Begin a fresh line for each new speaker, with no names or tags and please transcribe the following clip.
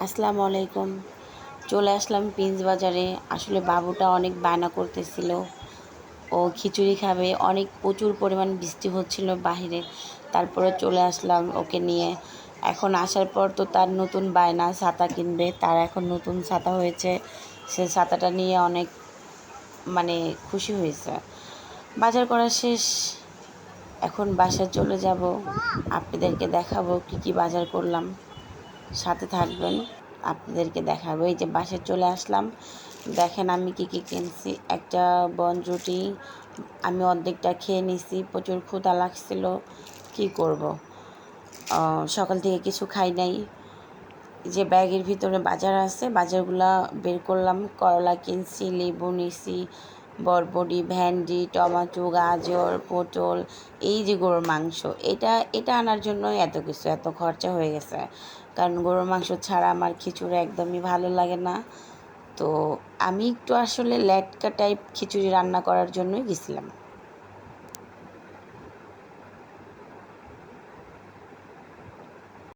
আসসালামু আলাইকুম। চলে আসলাম পিন্স বাজারে। আসলে বাবুটা অনেক বায়না করতেছিল, ও খিচুড়ি খাবে। প্রচুর পরিমাণ বৃষ্টি হচ্ছিল বাহিরে, তারপরে চলে আসলাম ওকে নিয়ে। এখন আসার পর তো তার নতুন বায়না, ছাতা কিনবে। তার এখন নতুন ছাতা হয়েছে, সে ছাতাটা নিয়ে অনেক খুশি হয়েছে। বাজার করা শেষ, এখন বাসায় চলে যাব। আপনাদেরকে দেখাবো কি কি বাজার করলাম, সাথে থাকবেন, আপনাদেরকে দেখাবো। এই যে বাসায় চলে আসলাম, দেখেন আমি কি কি কিনছি। একটা বনরুটি আমি অর্ধেকটা খেয়ে নিছি, প্রচুর ক্ষুধা লাগছিল, কি করব, সকাল থেকে কিছু খাই নাই। যে ব্যাগের ভিতরে বাজার আছে, বাজারগুলা বের করলাম। করলা কিনছি, লেবু নিছি, বরবটি, ভেন্ডি, টমেটো, গাজর, পটল। এই যে গরুর মাংস, এটা আনার জন্য এত খরচা হয়ে গেছে, কারণ গরুর মাংস ছাড়া আমার খিচুড়ি একদমই ভালো লাগে না। তো আমি একটু আসলে লেটকা টাইপ খিচুড়ি রান্না করার জন্যই গেছিলাম।